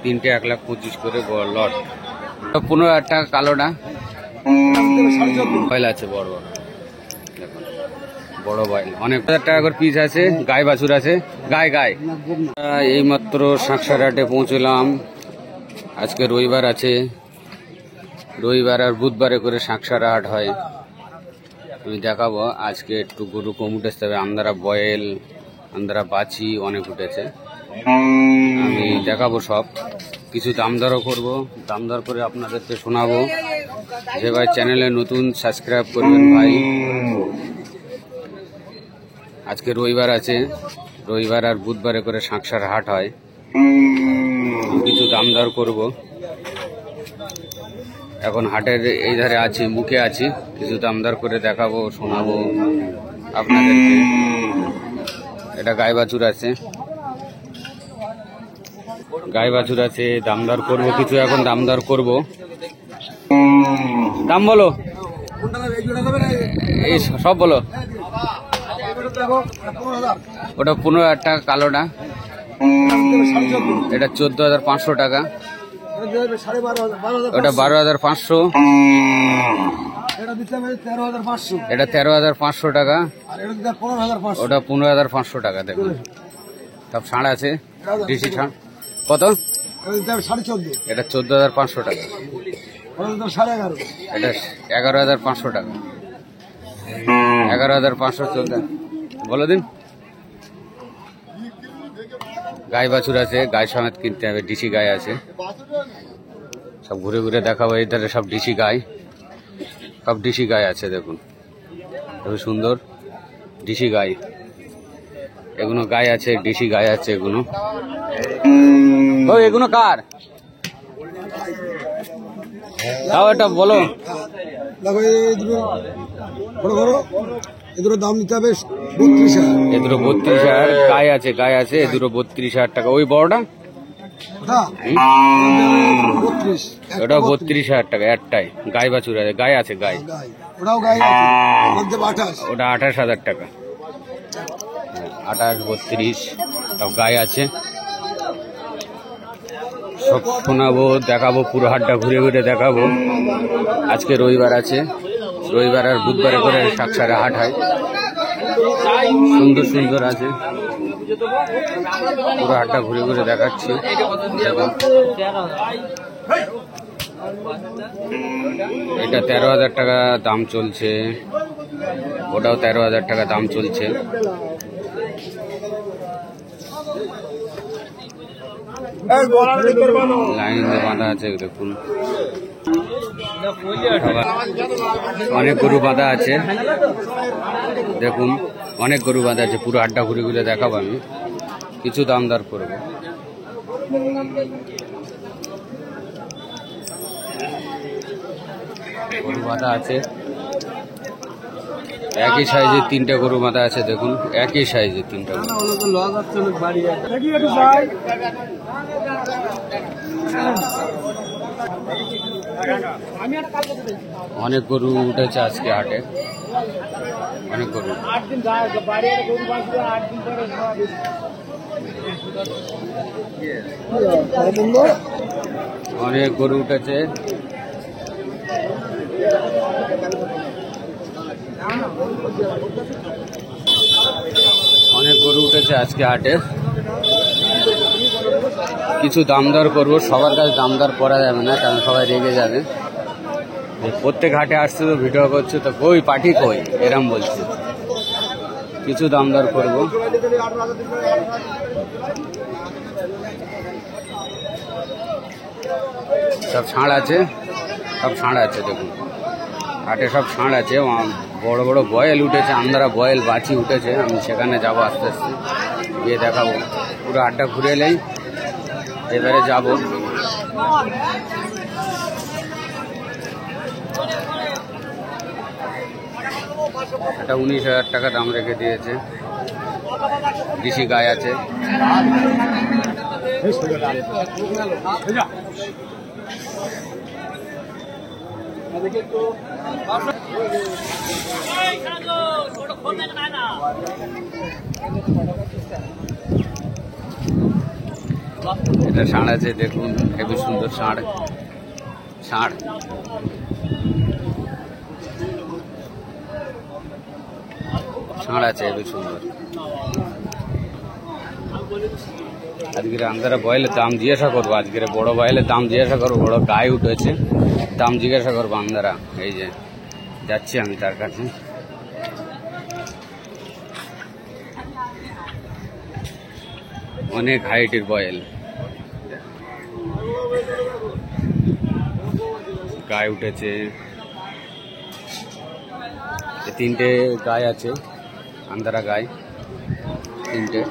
তিনটে 1,25,000 করে লট। 15,000 টাকা কালোটা বয়েল আছে, বড় বড় দেখুন, বড় বয়েল অনেক 1,000 টাকা করে পিস আছে। গায়ে বাছুর আছে, গায়ে গায়ে। এইমাত্র শাঁকসারহাটে পৌঁছলাম। আজকে রবিবার আছে, রবিবার আর বুধবারে করে শাঁকসারহাট হয়। আমি দেখাবো আজকে একটু গরু কম উঠেছে, তবে আমদারা বয়েল, আমদারা বাছি অনেক উঠেছে। আমি দেখাবো সব কিছু, দাম দরও করবো, দাম দর করে আপনাদেরকে শোনাবো। যে ভাই চ্যানেলে নতুন সাবস্ক্রাইব করবেন ভাই। আজকে রবিবার আছে, রবিবার আর বুধবারে করে শাঁকসারহাট হয়। কিছু দাম দর করবো। এখন হাটের এই ধারে আছি, মুখে আছি, কিছু দাম দর করে দেখাবো, শোনাবো আপনাদেরকে। এটা গায়ে বাছুর আছে, গায়ে বাছুর আছে, দাম দর করবো কিছু, এখন দাম দর করবো। দাম বলো, এই সব বলো। ওটা 15,000 টাকা কালোটা, এটা 14,500 টাকা, ওটা 12,500, এটা 13,500 টাকা, ওটা 15,500 টাকা। দেখুন সব ছাড় আছে, ডিসি ছাড়। কত? এটা 14,500 টাকা, এটা 11,500 টাকা, 11,500 14 বলো দিন। গায়ে বাছুর আছে, গায়ে সমেত কিনতে হবে, ডিসি গায়ে আছে। সব ঘুরে ঘুরে দেখাবো। এই ধারে সব ডিসি গায়ে, সব ডিসি গায়ে আছে। দেখুন খুবই সুন্দর ডিসি গায়ে, এগুলো গায়ে আছে, ডিসি গায়ে আছে এগুলো। ও এগুলো কার? তাও এটা বলো। এদের দাম নিতে হবে 32,000। এদের 32,000 গায়ে আছে, গায়ে আছে। এদের 32,000 টাকা। ওই বড়টা ওটা 32,000 টাকা একটাই। গায়ে বাছুর আছে, গায়ে আছে, গায়ে। ওটা 28,000 টাকা, 28, 32 সব গায়ে আছে। সব শোনাবো, দেখাবো, পুরো হাটটা ঘুরে ঘুরে দেখাবো। আজকে রবিবার আছে, রবিবার আর বুধবারে করে শাঁকসারহাট হাট হয়। সুন্দর সুন্দর আছে, পুরো হাটটা ঘুরে ঘুরে দেখাচ্ছি। এটা 13,000 টাকা দাম চলছে, ওটাও 13,000 টাকা দাম চলছে। লাইন বাঁধা আছে, দেখুন অনেক গরু বাঁধা আছে। দেখুন অনেক গরু বাঁধা আছে, পুরো হাটটা ঘুরে ঘুরে দেখাবো। আমি কিছু দাম দর করবো। গরু বাঁধা আছে, একই সাইজের 3টে গরু বাঁধা আছে। দেখুন একই সাইজের 3টা গরু। অনেক গরু উঠেছে আজকে হাটে, অনেক গরু। অনেক গরু উঠেছে, অনেক গরু উঠেছে আজকে হাটে। কিছু দাম দর করবো। সবার কাছে দাম দর করা যাবে না, কারণ সবাই রেগে যাবে। প্রত্যেক হাটে আসছে তো ভিডিও করছে, তো কই পার্টি কই এরম বলছে। কিছু দাম দর করবো। সব ছাড় আছে, সব ছাড় আছে। দেখুন হাটে সব ছাড় আছে। বড় বড় বয়েল উঠেছে, আমদারা বয়েল বাছি উঠেছে। আমি সেখানে যাবো আস্তে আস্তে, গিয়ে দেখাবো। পুরো হাটটা ঘুরে এলেই এবারে যাব। এটা 19,000 টাকা দাম রেখে দিয়েছে, ডিসি গায়ে আছে। এটা ষাঁড় আছে, দেখুন হেবি সুন্দর ষাঁড়। ষাঁড় ষাঁড় আছে হেবি সুন্দর। আজকের আন্দারা বয়েলের দাম জিজ্ঞাসা করবো, আজকের বড় বয়েলের দাম জিজ্ঞাসা করবো। বড় গায়ে উঠেছে, দাম জিজ্ঞাসা করবো আন্দারা। এই যে যাচ্ছি আমি তার কাছে। অনেক হাইটের বয়েল, গায়ে উঠেছে। তিনটে গায়ে আছে, আন্দারা গায়ে তিনটে,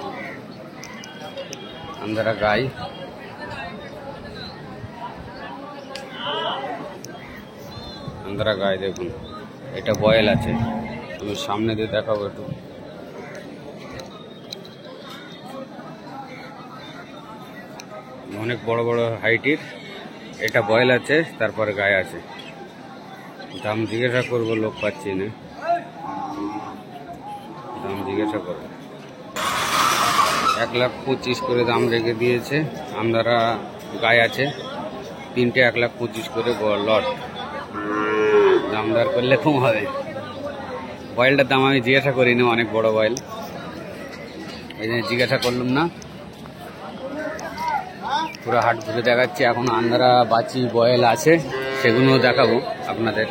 আন্দারা গায়ে। আন্দারা গায়ে দেখুন, এটা বয়েল আছে। আমি সামনে দিয়ে দেখাবো একটু। অনেক বড় বড় হাইটের, এটা বয়েল আছে, তারপরে গায়ে আছে। দাম জিজ্ঞাসা করবো, লোক পাচ্ছি না, দাম জিজ্ঞাসা করবো। 1,25,000 করে দাম রেখে দিয়েছে। আন্দারা গায়ে আছে তিনটে, 1,25,000 করে লট। দামদার করলে কম হবে। বয়েলটার দাম আমি জিজ্ঞাসা করিনি, অনেক বড় বয়েল, এই জন্য জিজ্ঞাসা করলাম না। পুরো হাট ঘুরে দেখাচ্ছি। এখন আন্দারা বাচি বয়েল আছে, সেগুলো দেখাবো আপনাদের।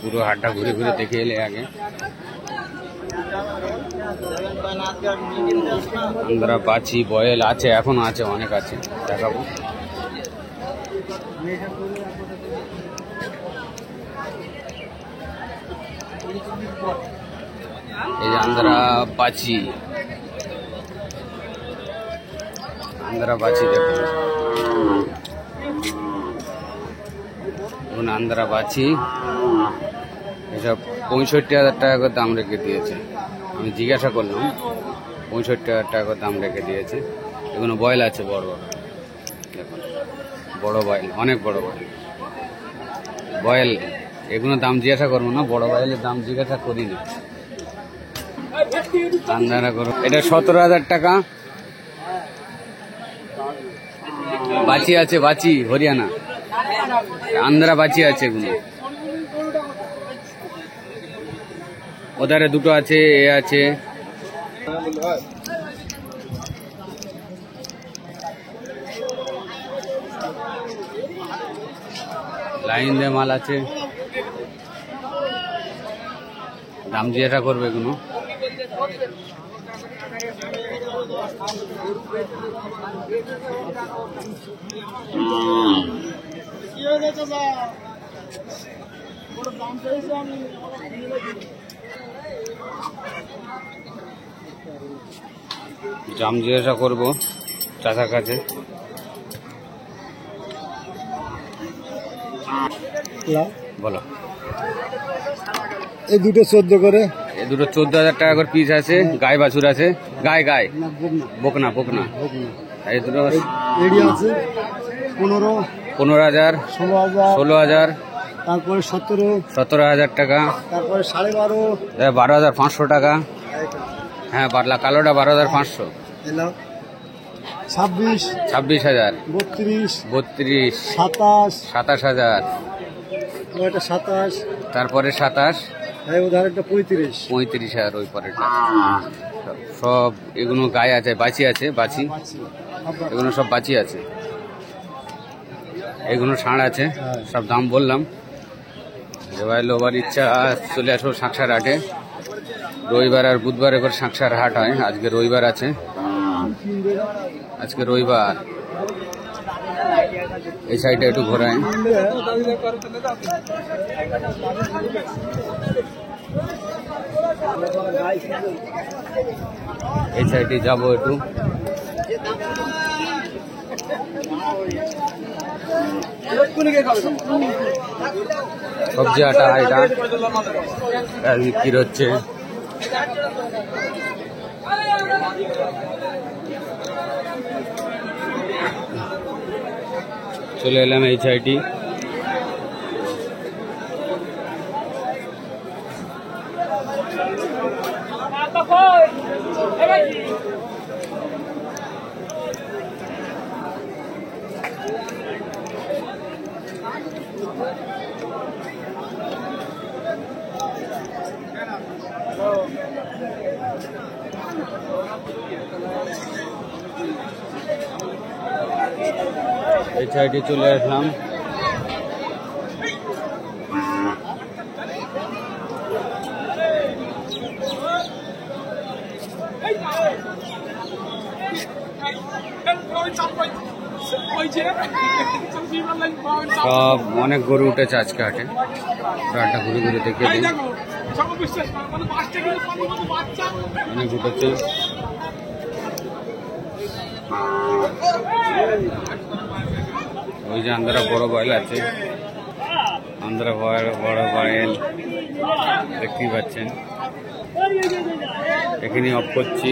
পুরো হাটটা ঘুরে ঘুরে দেখে এলে আগে। আন্দারা বাচি বয়েল আছে, এখনো আছে, অনেক আছে, দেখাবো। এই যে আন্দারা বাচি, আন্দারা বাচি দেখুন, আন্দারা বাচি। এসব 65,000 টাকা করে দাম রেখে দিয়েছে। আমি জিজ্ঞাসা করলাম, 65,000 টাকা করে দাম রেখে দিয়েছে। এগুলো বয়েল আছে বড় বড়, দেখুন বড় বয়েল, অনেক বড় বয়েল। বয়েল এগুলো দাম জিজ্ঞাসা করবো না, বড় বয়েলের দাম জিজ্ঞাসা করিনি। আন্দারা করো, এটা 17,000 টাকা। বাচি আছে, বাচি হরিয়ানা, আন্দারা বাচি আছে এগুলো। ওধারে দুটো আছে, এ আছে। লাইন দিয়ে মাল আছে, দাম জিজ্ঞাসা করবে এগুলো। দাম জিজ্ঞাসা করবো চাচার কাছে। বলো, এই দুটো 14 করে, এই দুটো 14,000 টাকা করে পিস আছে। গায়ে বাছুর আছে, গায়ে গায়ে বকনা বকনা। এই দুটো এডি আছে 15,000, 16,000, তারপরে 17,000 টাকা, তারপরে 12.5, 12,500 টাকা। হ্যাঁ পারলা, কালোটা 12,500। 26, 26,000, 32, 32, 27, 27,000, তারপরে 27, উধার একটা 35, 35,000 ওই পরেরটা। সব এগুলো গায়ে আছে, বাছি আছে, বাছি এগুলো সব বাছি আছে। এগুলো ষাঁড় আছে, সব দাম বললাম। এবার লোবার ইচ্ছা চলে আসবো শাঁকসার হাটে। রবিবার আর বুধবার করে শাঁকসার হাট হয়। আজকে রবিবার আছে, আজকে রবিবার। এই সাইডে একটু ঘোরায়। এই সাইডে যাবো একটু। সবজি আটা এটা বিক্রি হচ্ছে। চলে এলাম এই সাইডে। এই সাইডে চলে আসলাম। সব অনেক গরু উঠেছে আজকে হাটে, হাটটা ঘুরে ঘুরে দেখে দিন। অনেক উঠেছে। ওই যে আন্ধ্রা বড় বয়েল আছে, আন্ধ্রা বড় বয়েল দেখতেই পাচ্ছেন। এখানে অফ করছি।